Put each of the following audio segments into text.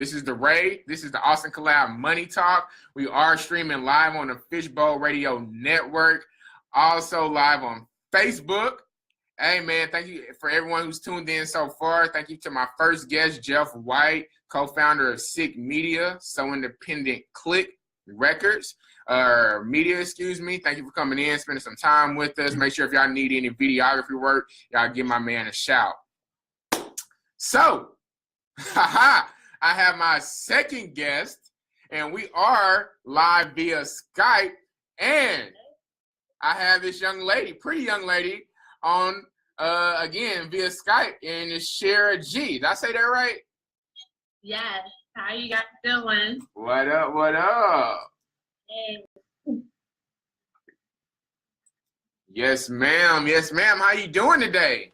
This is the Ray. This is the Austin Collab Money Talk. We are streaming live on the Fishbowl Radio Network. Also live on Facebook. Hey, man, thank you for everyone who's tuned in so far. Thank you to my first guest, Jeff White, co-founder of Sick Media, So Independent Click Records. Media, excuse me. Thank you for coming in, spending some time with us. Make sure if y'all need any videography work, y'all give my man a shout. So, I have my second guest, and we are live via Skype, and I have this young lady, pretty young lady, on, again, via Skype, and it's Shara Gee. Did I say that right? Yes. How you guys doing? What up, what up? Hey. Yes, ma'am. Yes, ma'am. How you doing today?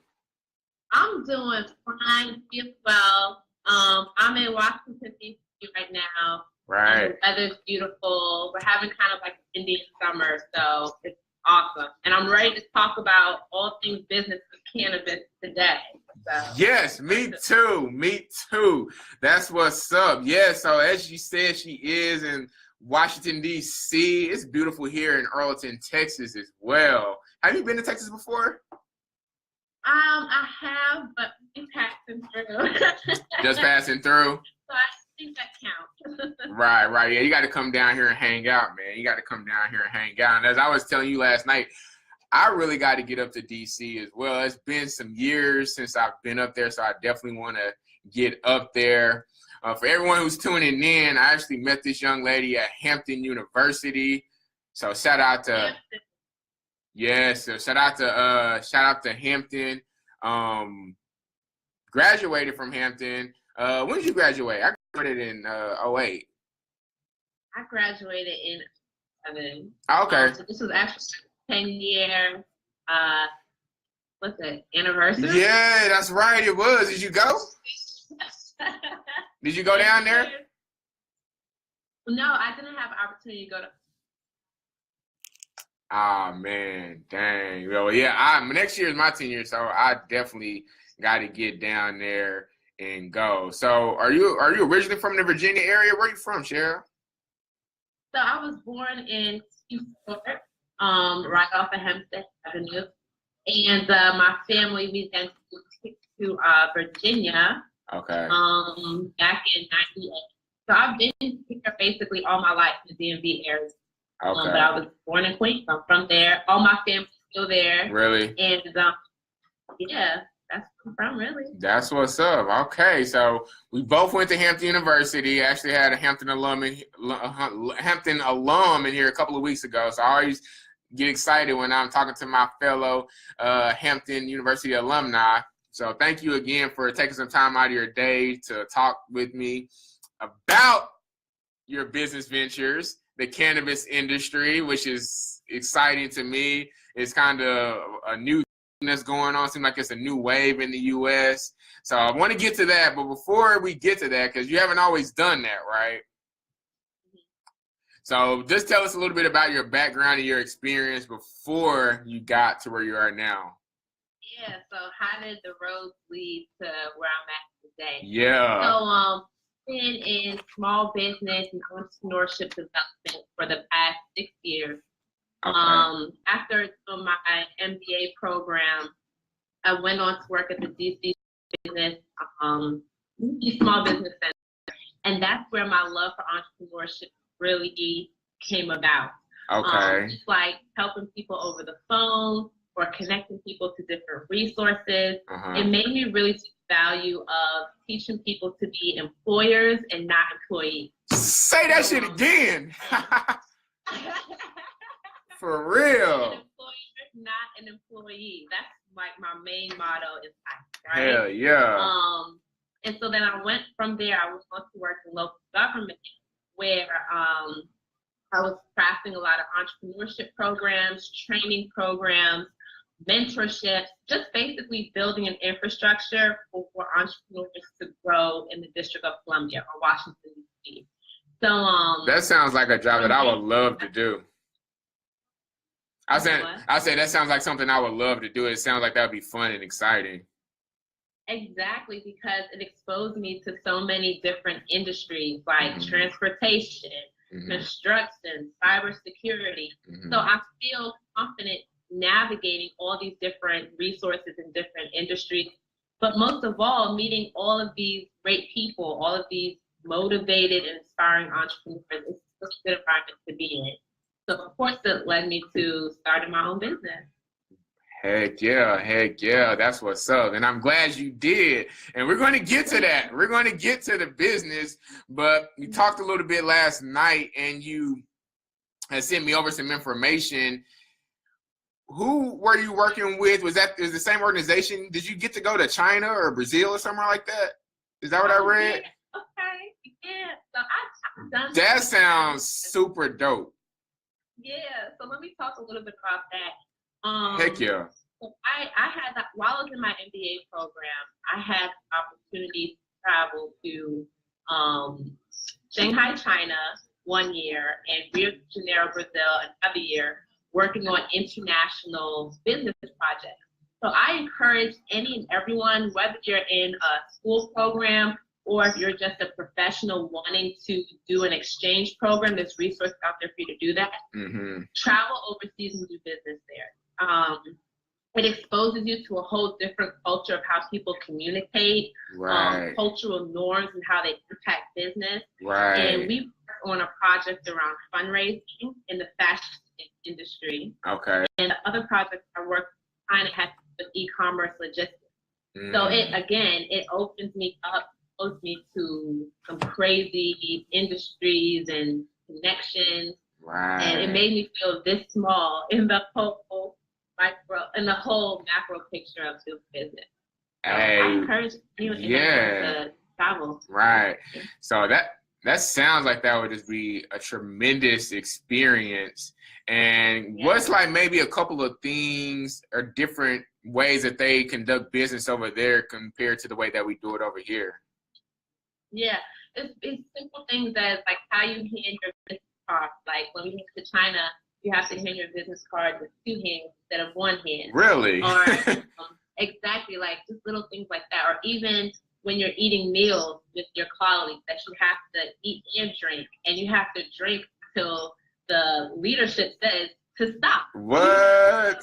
I'm doing fine, feel well. I'm in Washington, D.C. right now. Right. The weather's beautiful. We're having kind of like an Indian summer, so it's awesome. And I'm ready to talk about all things business with cannabis today. So. Yes, me too. Me too. That's what's up. Yeah, so as you said, she is in Washington, D.C. It's beautiful here in Arlington, Texas as well. Have you been to Texas before? I have, but I'm passing through. Just passing through? So I think that counts. Right. Yeah, you got to come down here and hang out, man. You got to come down here and hang out. And as I was telling you last night, I really got to get up to D.C. as well. It's been some years since I've been up there, so I definitely want to get up there. For everyone who's tuning in, I actually met this young lady at Hampton University. So shout out to Hampton. Yes, so shout out to Hampton. Graduated from Hampton. When did you graduate? I graduated in 08. I graduated in 7. Okay. So this was actually 10-year what's it, anniversary? Yeah, that's right, it was. Did you go? Did you go down there? No, I didn't have an opportunity to go to. Oh man, dang. Well, yeah, next year is my 10 years, so I definitely got to get down there and go. So, are you originally from the Virginia area? Where are you from, Shara? So I was born in Houston, right off of Hempstead Avenue, and my family we then moved to Virginia. Okay. Back in '98. So I've been here basically all my life in the DMV area. Okay. But I was born in Queens. I'm from there. All my family's still there. Really? And yeah, that's where I'm from, really. That's what's up. Okay, so we both went to Hampton University. I actually had a Hampton alum in here a couple of weeks ago. So I always get excited when I'm talking to my fellow Hampton University alumni. So thank you again for taking some time out of your day to talk with me about your business ventures, the cannabis industry, which is exciting to me. It's kind of a new thing that's going on. Seems like it's a new wave in the U.S. So I want to get to that. But before we get to that, because you haven't always done that, right? So just tell us a little bit about your background and your experience before you got to where you are now. Yeah, so how did the roads lead to where I'm at today? Yeah. So been in small business and entrepreneurship development for the past 6 years. Okay. After doing my MBA program, I went on to work at the DC business, small business center, and that's where my love for entrepreneurship really came about. Okay. Just like helping people over the phone or connecting people to different resources. It made me really see the value of teaching people to be employers and not employees. Say that shit again. For real. An employer, not an employee. That's like my main motto in life, right? Hell yeah. And so then I went from there. I was going to work in local government where I was crafting a lot of entrepreneurship programs, training programs, mentorship, just basically building an infrastructure for entrepreneurs to grow in the District of Columbia or Washington, D.C. So that sounds like a job that I would love to do. I said that sounds like something I would love to do. It sounds like that would be fun and exciting. Exactly, because it exposed me to so many different industries like transportation, construction, cybersecurity. So I feel confident navigating all these different resources in different industries. But most of all, meeting all of these great people, all of these motivated and inspiring entrepreneurs, it's such a good environment to be in. So of course, it led me to starting my own business. Heck yeah, that's what's up. And I'm glad you did. And we're going to get to that. We're going to get to the business, but we talked a little bit last night and you had sent me over some information. Who were you working with? Was the same organization? Did you get to go to China or Brazil or somewhere like that? Is that what I read? Yeah. Okay. Yeah. So I've done that sounds super dope. Yeah. So let me talk a little bit about that. Heck yeah. So I had that while I was in my MBA program, I had opportunity to travel to Shanghai, China 1 year, and Rio de Janeiro, Brazil another year, working on international business projects. So I encourage any and everyone, whether you're in a school program or if you're just a professional wanting to do an exchange program, there's resources out there for you to do that. Travel overseas and do business there. It exposes you to a whole different culture of how people communicate, cultural norms and how they impact business. And we worked on a project around fundraising in the fashion industry. Okay. And the other project I worked kind of had with e-commerce logistics. So it opens me up, exposed me to some crazy industries and connections. And it made me feel this small in the whole macro picture of this business. So I encourage you to travel. So that sounds like that would just be a tremendous experience. And what's like maybe a couple of things or different ways that they conduct business over there compared to the way that we do it over here? Yeah, it's simple things as like how you hand your business card. Like when we went to China, you have to hand your business card with 2 hands instead of 1 hand. Really? Or exactly, like just little things like that. Or even when you're eating meals with your colleagues, that you have to eat and drink, and you have to drink till the leadership says to stop. What?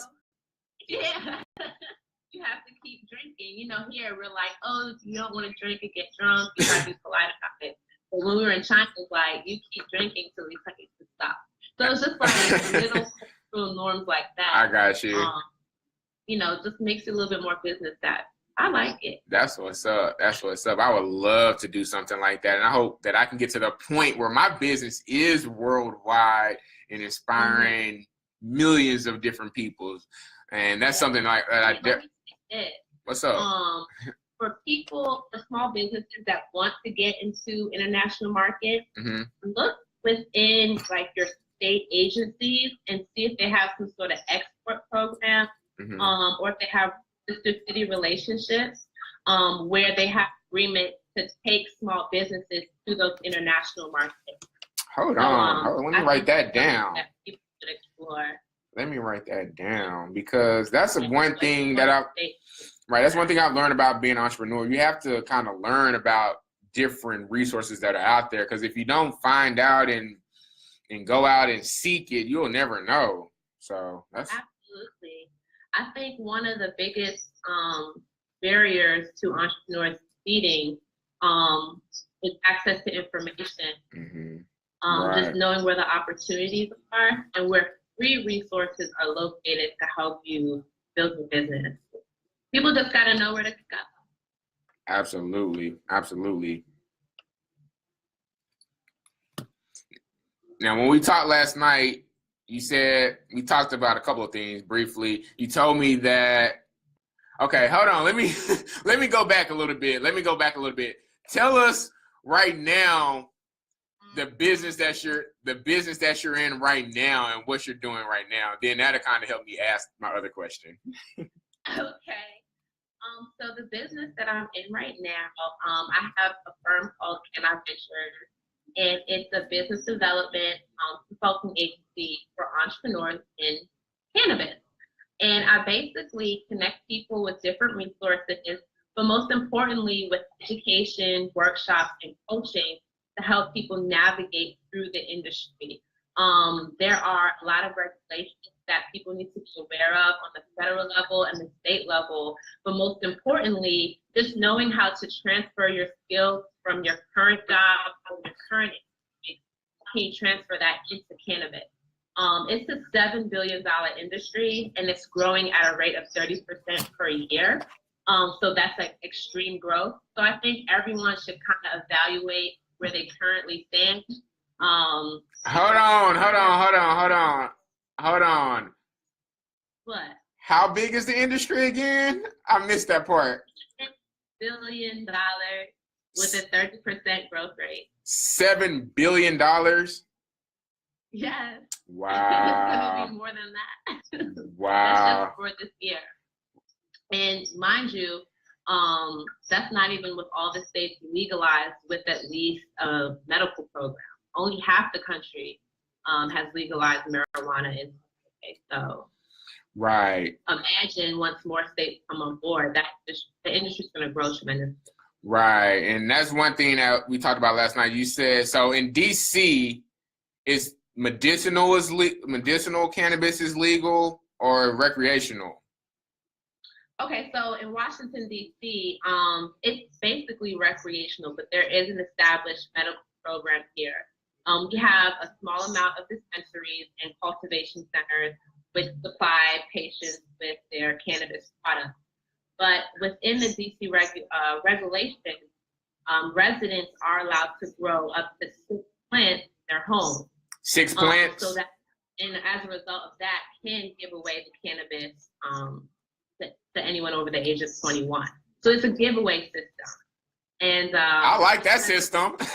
Yeah. You have to keep drinking. You know, here we're like, oh, you don't want to drink and get drunk. You gotta be polite about it. But when we were in China, it's like, you keep drinking till we tell you to stop. So it's just like little cultural norms like that. I got you. You know, just makes it a little bit more business that I like it. That's what's up. That's what's up. I would love to do something like that. And I hope that I can get to the point where my business is worldwide and inspiring millions of different people. And that's something like that. What's up? For people, for small businesses that want to get into international markets, look within like your state agencies and see if they have some sort of export program, or if they have sister city relationships, where they have agreement to take small businesses to those international markets. Hold on. Let me write that down. That people should explore. Let me write that down, because that's one thing that that's one thing I've learned about being an entrepreneur. You have to kind of learn about different resources that are out there, because if you don't find out and go out and seek it, you'll never know. So that's absolutely. I think one of the biggest barriers to entrepreneurs succeeding is access to information. Just knowing where the opportunities are and where free resources are located to help you build your business. People just gotta know where to go. Absolutely. Now, when we talked last night, you said we talked about a couple of things briefly. You told me that. Okay, hold on. Let me go back a little bit. Tell us right now the business that you're in right now and what you're doing right now. Then that'll kind of help me ask my other question. Okay. So the business that I'm in right now, I have a firm called Caniventures, and it's a business development consulting agency for entrepreneurs in cannabis. And I basically connect people with different resources, but most importantly with education, workshops, and coaching to help people navigate through the industry. There are a lot of regulations that people need to be aware of on the federal level and the state level, but most importantly, just knowing how to transfer your skills from your current job or your current industry, can you transfer that into cannabis? It's a $7 billion industry, and it's growing at a rate of 30% per year. So that's like extreme growth. So I think everyone should kind of evaluate where they currently stand. Hold on. What? How big is the industry again? I missed that part. $10 billion with a 30% growth rate. $7 billion? Yes. Wow. It's gonna be more than that. Wow. That's just for this year. And mind you, that's not even with all the states legalized with at least a medical program. Only half the country has legalized marijuana in the state. So right. Imagine once more states come on board, that the industry's going to grow tremendously. Right, and that's one thing that we talked about last night. You said, so in DC, is medicinal cannabis is legal or recreational? Okay, so in Washington, D.C., it's basically recreational, but there is an established medical program here. We have a small amount of dispensaries and cultivation centers which supply patients with their cannabis products. But within the D.C. regulations, residents are allowed to grow up to 6 plants in their home. 6 plants? And as a result of that, can give away the cannabis to anyone over the age of 21. So it's a giveaway system. And I like that system. So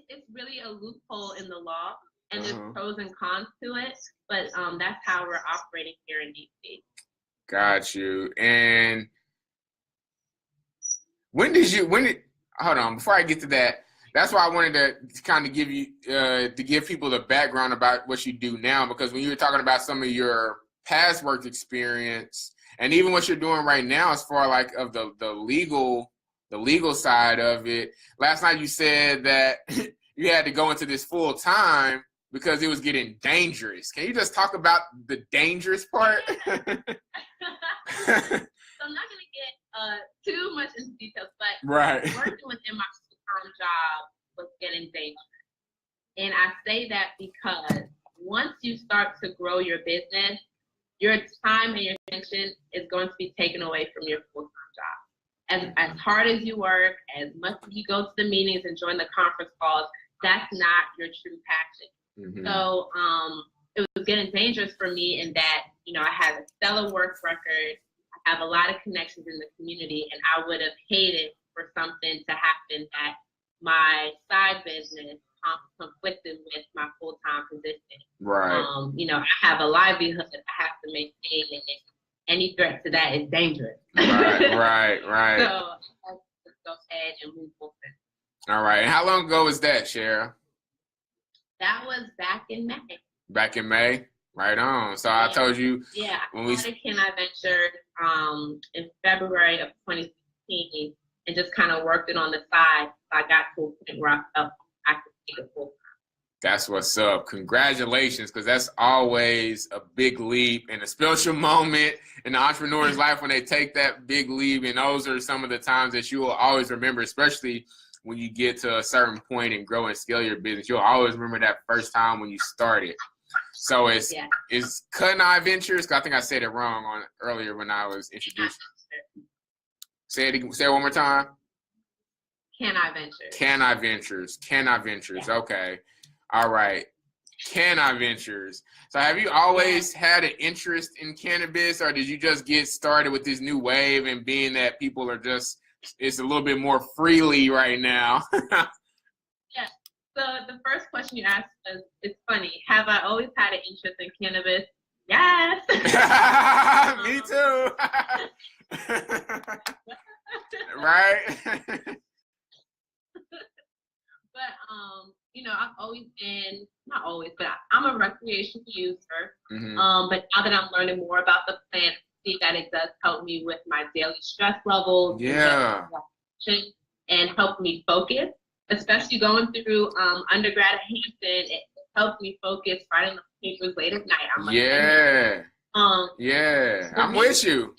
it's really a loophole in the law, and there's pros and cons to it, but that's how we're operating here in DC. Got you. And hold on, before I get to that, that's why I wanted to kind of give you, to give people the background about what you do now, because when you were talking about some of your past work experience, and even what you're doing right now as far like of the legal side of it, last night you said that you had to go into this full time because it was getting dangerous. Can you just talk about the dangerous part? So I'm not going to get too much into details, but right. Working within my full-time job was getting dangerous. And I say that because once you start to grow your business, your time and your attention is going to be taken away from your full-time job. As hard as you work, as much as you go to the meetings and join the conference calls, that's not your true passion. Mm-hmm. So it was getting dangerous for me in that, I had a stellar work record. I have a lot of connections in the community, and I would have hated for something to happen that my side business conflicted with my full-time position. Right. I have a livelihood that I have to maintain, and any threat to that is dangerous. Right. So I just go ahead and move forward. All right. And how long ago was that, Shara? That was back in May. Back in May? Right on. So yeah. I told you. Yeah, I started Caniventures in February of 2016 and just kind of worked it on the side. So I got to a point where I felt I could take it full time. That's what's up. Congratulations, because that's always a big leap and a special moment in the entrepreneur's life when they take that big leap. And those are some of the times that you will always remember, especially when you get to a certain point and grow and scale your business. You'll always remember that first time when you started. So it's Caniventures, because I think I said it wrong earlier when I was introduced. Say it one more time. Caniventures. Caniventures. Yeah. Okay. All right. Caniventures. So have you always had an interest in cannabis, or did you just get started with this new wave and being that people are just, it's a little bit more freely right now? Yeah. So the first question you asked was, it's funny. Have I always had an interest in cannabis? Yes. Me too. Right. But I've always been, not always, but I'm a recreational user. Mm-hmm. But now that I'm learning more about the plant see that it does help me with my daily stress levels. Yeah. And help me focus, especially going through undergrad at Hampton. It helped me focus writing the papers late at night. Yeah. So I'm with you.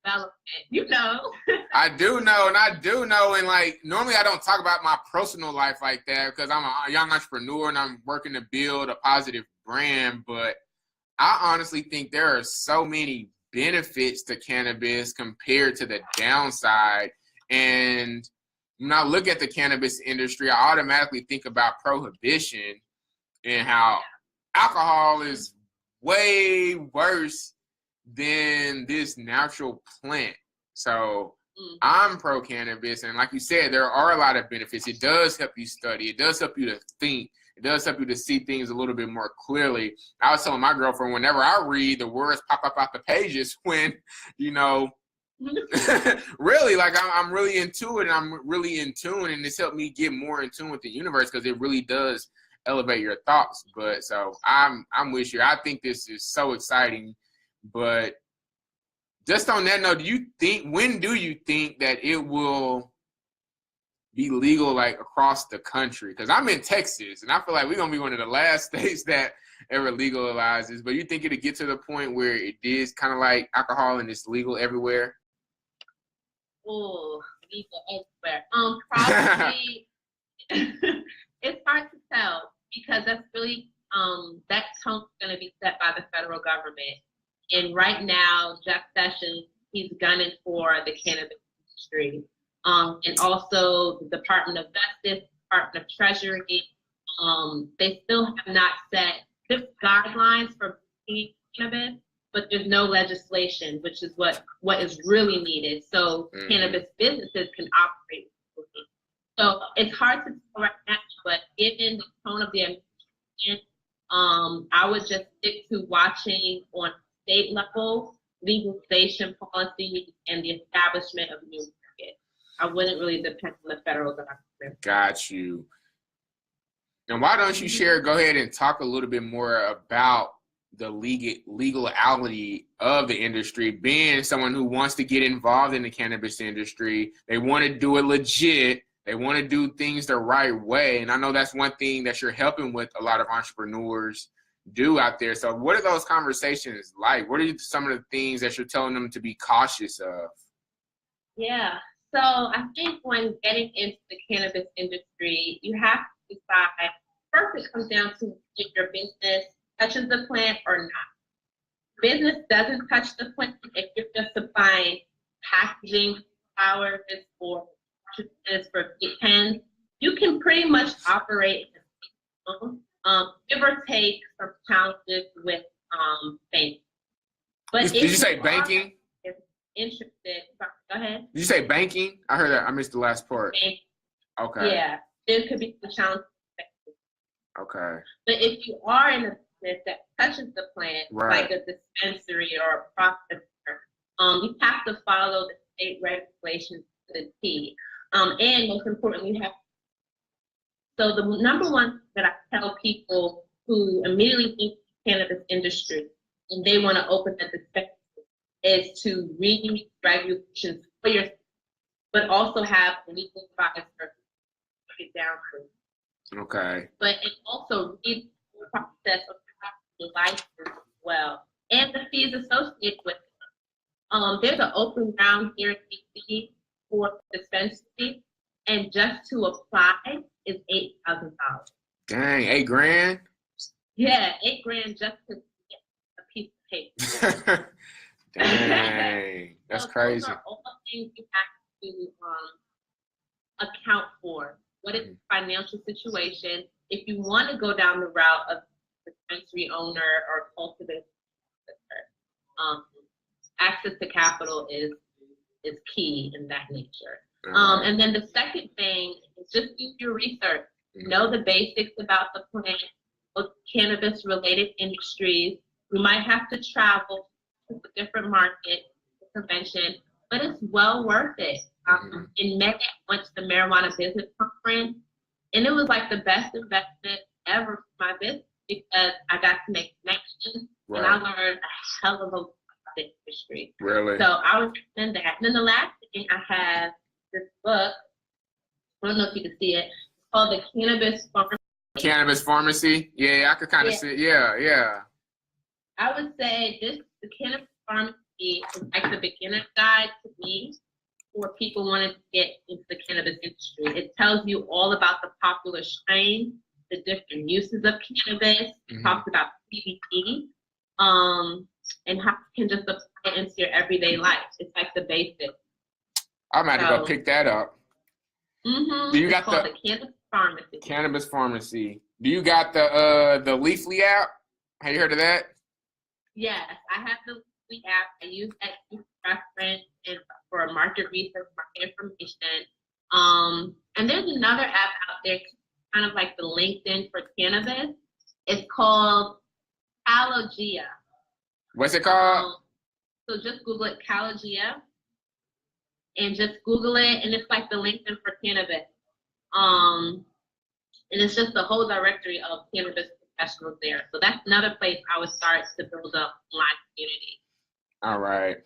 Development, you know. I do know, and like normally I don't talk about my personal life like that because I'm a young entrepreneur and I'm working to build a positive brand, but I honestly think there are so many benefits to cannabis compared to the downside. And when I look at the cannabis industry, I automatically think about prohibition and how alcohol is way worse than this natural plant. So I'm pro cannabis, and like you said, there are a lot of benefits. It does help you study. It does help you to think. It does help you to see things a little bit more clearly. I was telling my girlfriend, whenever I read, the words pop up out the pages when, you know, really, like I'm really into it and I'm really in tune, and it's helped me get more in tune with the universe because it really does elevate your thoughts. But so I'm with you. I think this is so exciting. But just on that note, when do you think that it will be legal like across the country? Because I'm in Texas and I feel like we're gonna be one of the last states that ever legalizes. But you think it'll get to the point where it is kind of like alcohol and it's legal everywhere? Oh, legal everywhere. Probably. It's hard to tell because that's really that tone's going to be set by the federal government. And right now, Jeff Sessions, he's gunning for the cannabis industry, and also the Department of Justice, Department of Treasury. They still have not set good guidelines for cannabis, but there's no legislation, which is what is really needed. So cannabis businesses can operate. So it's hard to tell right now, but given the tone of the administration, I would just stick to watching on state level legalization policy and the establishment of new markets. I wouldn't really depend on the federal government. Got you. And why don't you go ahead and talk a little bit more about the legality of the industry, being someone who wants to get involved in the cannabis industry. They want to do it legit. They want to do things the right way. And I know that's one thing that you're helping with a lot of entrepreneurs do out there. So what are those conversations like? What are some of the things that you're telling them to be cautious of? Yeah. So I think when getting into the cannabis industry, you have to decide, first it comes down to if your business touches the plant or not. Business doesn't touch the plant if you're just supplying packaging, flowers, or for pens. You can pretty much operate give or take some challenges with banking. But did you say banking? If interested, go ahead. Did you say banking? I heard that. I missed the last part. Banking. Okay. Yeah, there could be some challenges. Okay. But if you are in a business that touches the plant, right, like a dispensary or a processor, you have to follow the state regulations to the T. And most importantly, you have. So the number one that I tell people who immediately think cannabis industry and they want to open a dispensary is to read regulations for yourself, but also have a legal advisor to get down to. Okay. But it also read the process of the license as well, and the fees associated with it. There's an open ground here in DC for dispensary, and just to apply is $8,000. Dang, $8,000? Yeah, $8,000 just to get a piece of paper. Dang, that's crazy. Those are all things you have to account for. What is the financial situation? If you want to go down the route of dispensary owner or cultivator, access to capital is key in that nature. And then the second thing is just do your research. Know the basics about the plant, cannabis related industries. You might have to travel to a different market, convention, but it's well worth it. In May, I went to the Marijuana Business Conference, and it was like the best investment ever for my business because I got to make connections, and I learned a hell of a lot about the industry. Really? So I would recommend that. And then the last thing, I have this book. I don't know if you can see it. It's called The Cannabis Pharmacy. Cannabis Pharmacy? Yeah, I could kind of see it. Yeah. I would say the Cannabis Pharmacy is like the beginner's guide to me for people wanting to get into the cannabis industry. It tells you all about the popular strains, the different uses of cannabis. It talks about CBD, and how you can just apply it into your everyday life. It's like the basics. I'm about to go pick that up. Mm-hmm. Do you it's got called the Cannabis Pharmacy? Cannabis Pharmacy. Do you got the Leafly app? Have you heard of that? Yes, I have the Leafly app. I use that to reference and for market research, market information. And there's another app out there, kind of like the LinkedIn for cannabis. It's called Shara Gee. What's it called? So just Google it, Shara Gee, and just Google it, and it's like the LinkedIn for cannabis. And it's just the whole directory of cannabis professionals there. So that's another place I would start to build up my community. All right.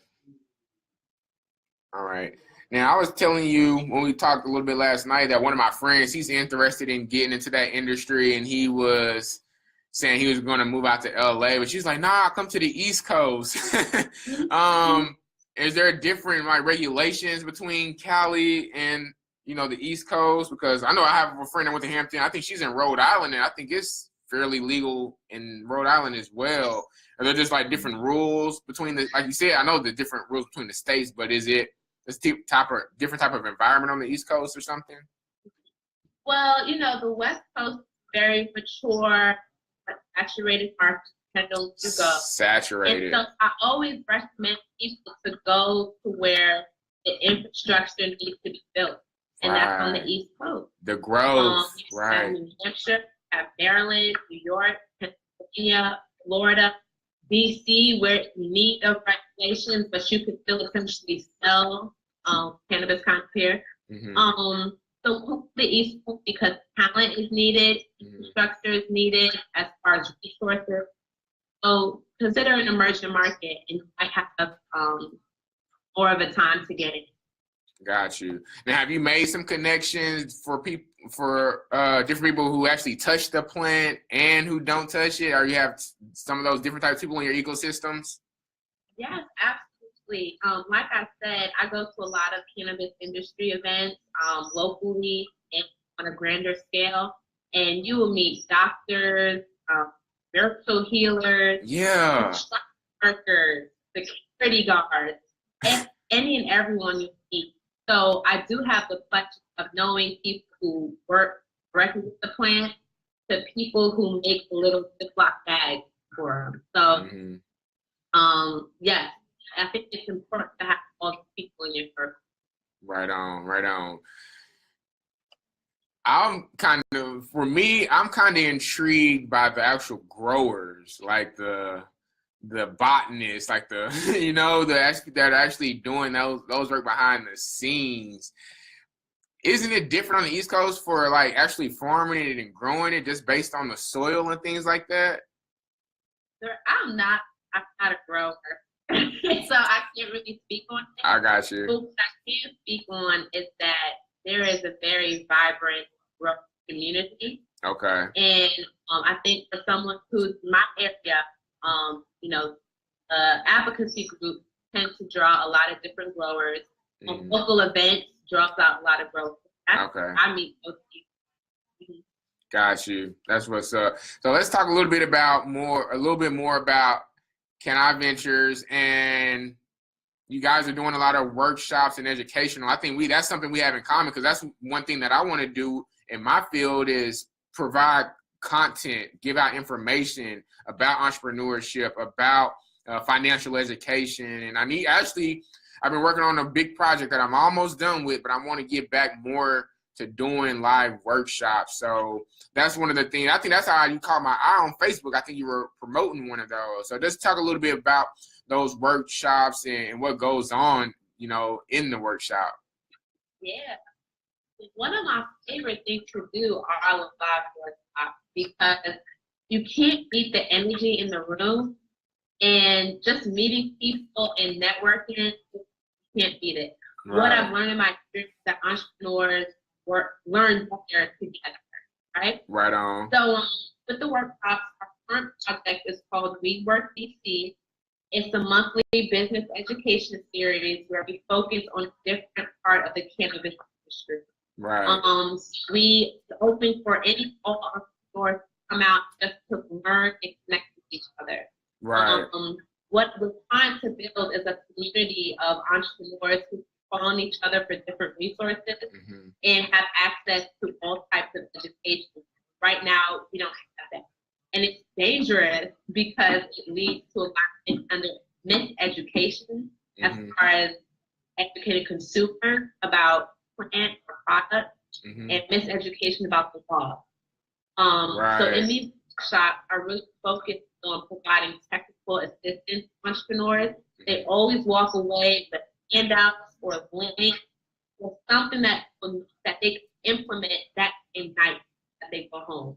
Now, I was telling you when we talked a little bit last night that one of my friends, he's interested in getting into that industry, and he was saying he was going to move out to LA, but she's like, nah, I'll come to the East Coast. Is there different regulations between Cali and the East Coast? Because I know I have a friend that went to Hampton. I think she's in Rhode Island, and I think it's fairly legal in Rhode Island as well. Are there just different rules between like you said? I know the different rules between the states, but is it this different type of environment on the East Coast or something? Well, the West Coast is very mature, saturated market potential to go. Saturated. And so I always recommend people to go to where the infrastructure needs to be built, and that's on the East Coast. The growth, right? New Hampshire, have Maryland, New York, Pennsylvania, Florida, DC, where you need those regulations, but you can still essentially sell cannabis concentrate. So the East Coast, because talent is needed, infrastructure is needed as far as resources. So consider an emerging market, and you might have more of a time to get it. Got you. Now, have you made some connections for different people who actually touch the plant and who don't touch it? Or you have some of those different types of people in your ecosystems? Yes, absolutely. Like I said, I go to a lot of cannabis industry events locally and on a grander scale, and you will meet doctors, spiritual healers, workers, security guards, and any and everyone you meet. So I do have the pleasure of knowing people who work directly with the plant to people who make little Ziploc bags for them. So, yes, I think it's important to have all the people in your circle. Right on. I'm kind of intrigued by the actual growers, like the botanists, like that are actually doing those work behind the scenes. Isn't it different on the East Coast for actually farming it and growing it just based on the soil and things like that? I'm not a grower, so I can't really speak on it. I got you. But what I can speak on is that there is a very vibrant growth community. Okay. And I think for someone who's in my area, advocacy groups tend to draw a lot of different growers. Local events draws out a lot of growers. Okay. I meet those people. Got you. That's what's up. So let's talk a little bit more about Caniventures, and you guys are doing a lot of workshops and educational. I think that's something we have in common, because that's one thing that I want to do in my field is provide content, give out information about entrepreneurship, about financial education. And I've been working on a big project that I'm almost done with, but I want to get back more to doing live workshops. So that's one of the things. I think that's how you caught my eye on Facebook. I think you were promoting one of those. So just talk a little bit about those workshops and what goes on, in the workshop. Yeah. One of my favorite things to do are live workshops, because you can't beat the energy in the room And just meeting people and networking, you can't beat it. Right. What I've learned in my experience is that entrepreneurs learn better together, right? Right on. So with the workshops, our current project is called We Work DC. It's a monthly business education series where we focus on a different part of the cannabis industry. Right. We open for all entrepreneurs to come out just to learn and connect with each other. Right. What we're trying to build is a community of entrepreneurs who call on each other for different resources and have access to all types of education. Right now, we don't have that. And it's dangerous because it leads to a lot of miseducation as far as educating consumers about plant or product and miseducation about the law. So in these workshops, I really focus on providing technical assistance to entrepreneurs. They always walk away with handouts or links or something that they can implement that same night that they go home.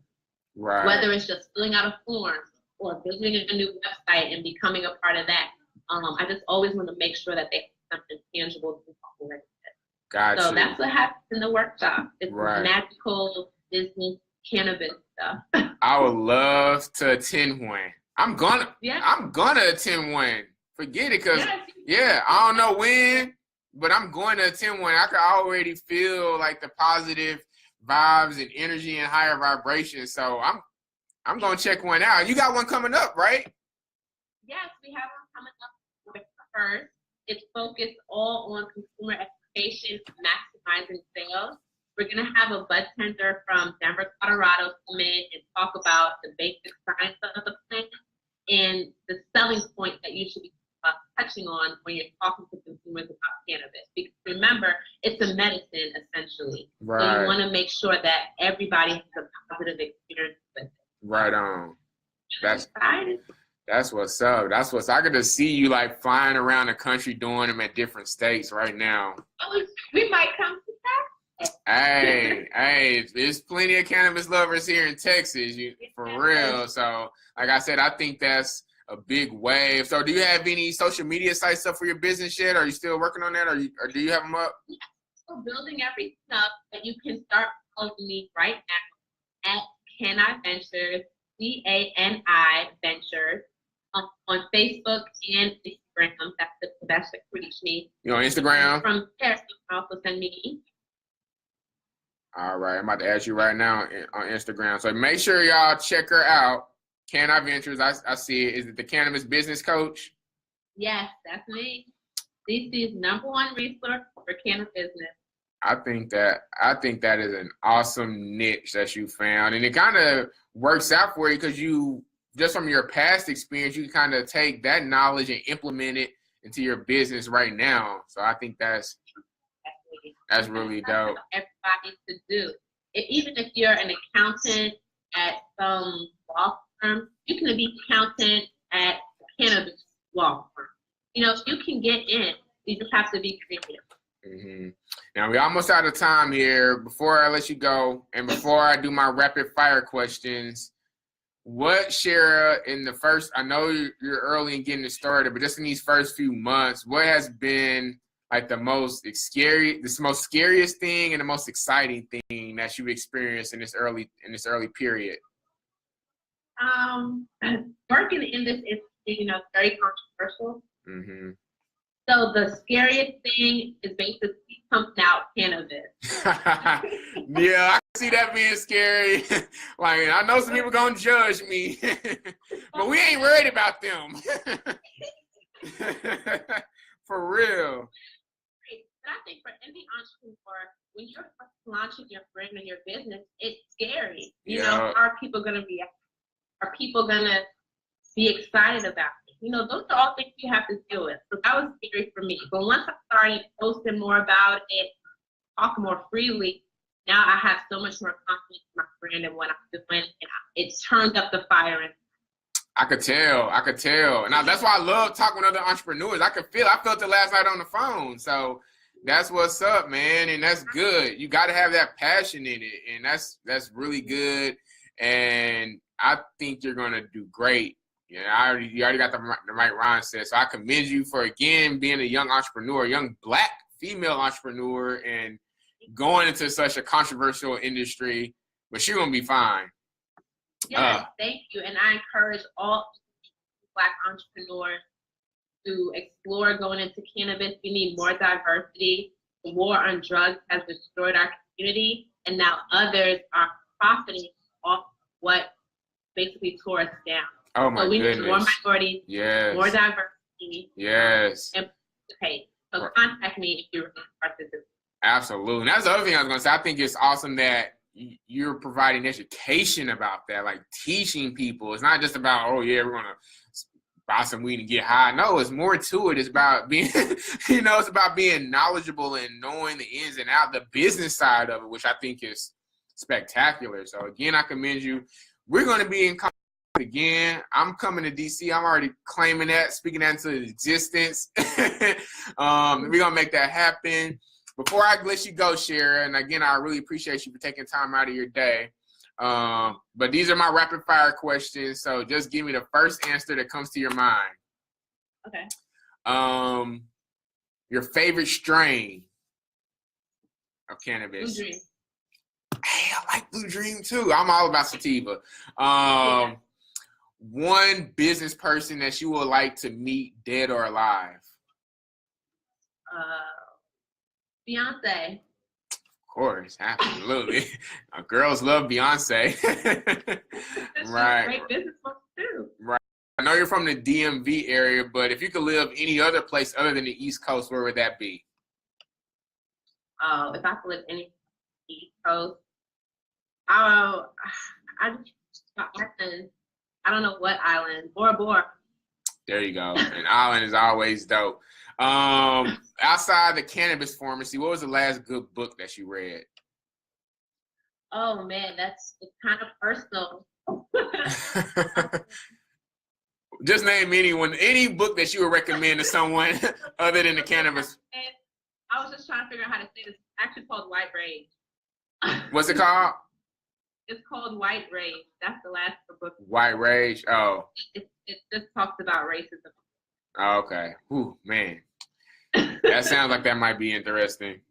Right. Whether it's just filling out a form or visiting a new website and becoming a part of that. I just always want to make sure that they have something tangible to walk away with. Gotcha. So that's what happens in the workshop. It's magical business cannabis stuff. I would love to attend one. I'm gonna attend one. Forget it, cause I don't know when, but I'm going to attend one. I can already feel like the positive vibes and energy and higher vibrations. So I'm gonna check one out. You got one coming up, right? Yes, we have one coming up first. It's focused all on consumer education, maximizing sales. We're going to have a bud tender from Denver, Colorado come in and talk about the basic science of the plant and the selling point that you should be touching on when you're talking to consumers about cannabis. Because remember, it's a medicine essentially. Right. So you want to make sure that everybody has a positive experience with it. Right on. That's excited. That's what's up. I get to see you like flying around the country doing them at different states right now. Oh, we might come to that. Hey, there's plenty of cannabis lovers here in Texas, for real. So, like I said, I think that's a big wave. So, do you have any social media sites up for your business yet? Are you still working on that, or do you have them up? Yeah, so building everything up, but you can start following me right now at Caniventures, CANI Ventures, on Facebook and Instagram. That's the best way to reach me. You on Instagram? From there, you can also send me an email. All right, I'm about to ask you right now on Instagram. So make sure y'all check her out. Caniventures, I see it. Is it the Cannabis Business Coach? Yes, that's me. DC's #1 resource for cannabis business. I think that is an awesome niche that you found, and it kind of works out for you because you just from your past experience, you can kind of take that knowledge and implement it into your business right now. So I think that's really dope. Everybody to do. Even if you're an accountant at some law firm, you can be an accountant at a cannabis law firm. You can get in. You just have to be creative. Now we're almost out of time here. Before I let you go, and before I do my rapid fire questions, what, Shara, in the first, I know you're early in getting it started, but just in these first few months, what has been like the most scariest thing and the most exciting thing that you've experienced in this early period? Working in this is, very controversial. So the scariest thing is basically pumping out cannabis. Yeah, I see that being scary. Like, I know some people gonna judge me, but we ain't worried about them. For real. But I think for any entrepreneur, when you're launching your brand and your business, it's scary. Are people gonna be excited about it? Those are all things you have to deal with. So that was scary for me. But once I started posting more about it, talking more freely, now I have so much more confidence in my brand and what I'm doing, and it turned up the fire. I could tell. And that's why I love talking with other entrepreneurs. I felt it last night on the phone. So that's what's up, man. And that's good. You got to have that passion in it. And that's really good. And I think you're going to do great. Yeah, you already got the right mindset. So I commend you for, again, being a young entrepreneur, a young Black female entrepreneur, and going into such a controversial industry. But you're going to be fine. Yes, thank you. And I encourage all Black entrepreneurs to explore going into cannabis. We need more diversity. The war on drugs has destroyed our community, and now others are profiting off what basically tore us down. Oh my so we goodness. need more minorities, yes. more diversity, yes, and participate. So contact me if you're participate. Absolutely. And that's the other thing I was going to say. I think it's awesome that you're providing education about that, like teaching people. It's not just about, oh yeah, we're going to buy some weed and get high. No, it's more to it. It's about being, it's about being knowledgeable and knowing the ins and outs, the business side of it, which I think is spectacular. So again, I commend you. We're going to be in contact again. I'm coming to DC. I'm already claiming that, speaking that into existence. We're going to make that happen. Before I let you go, Shara, and again, I really appreciate you for taking time out of your day. But these are my rapid fire questions. So just give me the first answer that comes to your mind. Okay. Your favorite strain of cannabis? Blue Dream. Hey, I like Blue Dream too. I'm all about sativa. One business person that you would like to meet, dead or alive? Beyonce. Of course, absolutely. Girls love Beyonce. Right. Great business too. Right. I know you're from the DMV area, but if you could live any other place other than the East Coast, where would that be? If I could live any East Coast, I don't know what island. Bora Bora. There you go. An island is always dope. Outside the cannabis pharmacy, what was the last good book that you read? Oh man, it's kind of personal. Just name any book that you would recommend to someone other than the cannabis. I was just trying to figure out how to say this. It's actually called White Rage. What's it called? It's called White Rage. That's the last book. White Rage. Oh. It just talks about racism. Oh, okay. Ooh, man. That sounds like that might be interesting.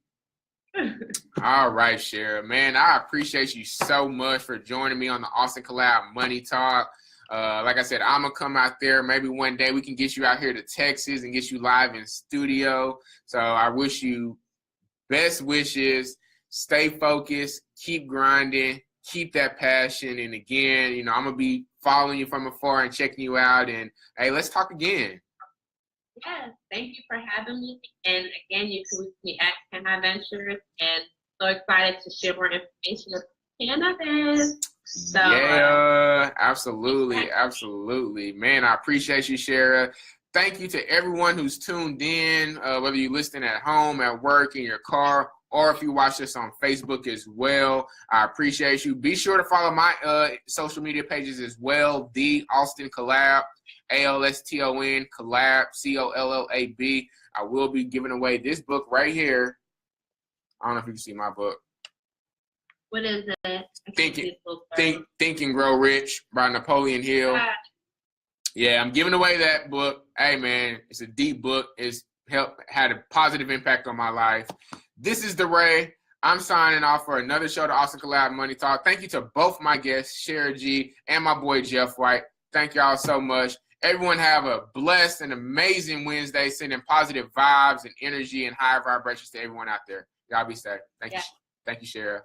All right, Shara. Man, I appreciate you so much for joining me on the Austin Collab Money Talk. Like I said, I'm going to come out there. Maybe one day we can get you out here to Texas and get you live in studio. So I wish you best wishes. Stay focused. Keep grinding. Keep that passion. And again, I'm going to be following you from afar and checking you out. And, hey, let's talk again. Yes, thank you for having me. And again, you can reach me at Caniventures, and so excited to share more information about cannabis. So, yeah, absolutely, absolutely. Man, I appreciate you, Shara. Thank you to everyone who's tuned in, whether you're listening at home, at work, in your car, or if you watch this on Facebook as well. I appreciate you. Be sure to follow my social media pages as well, The Austin Collab. ALSTON Collab, COLLAB. I will be giving away this book right here. I don't know if you can see my book. What is it? Think and Grow Rich by Napoleon Hill. Yeah, I'm giving away that book. Hey man, it's a deep book. It's had a positive impact on my life. This is DeRay. I'm signing off for another show, the Austin Collab Money Talk. Thank you to both my guests, Shara Gee and my boy Jeff White. Thank y'all so much. Everyone have a blessed and amazing Wednesday, sending positive vibes and energy and high vibrations to everyone out there. Y'all be safe. Thank you. Thank you, Shara.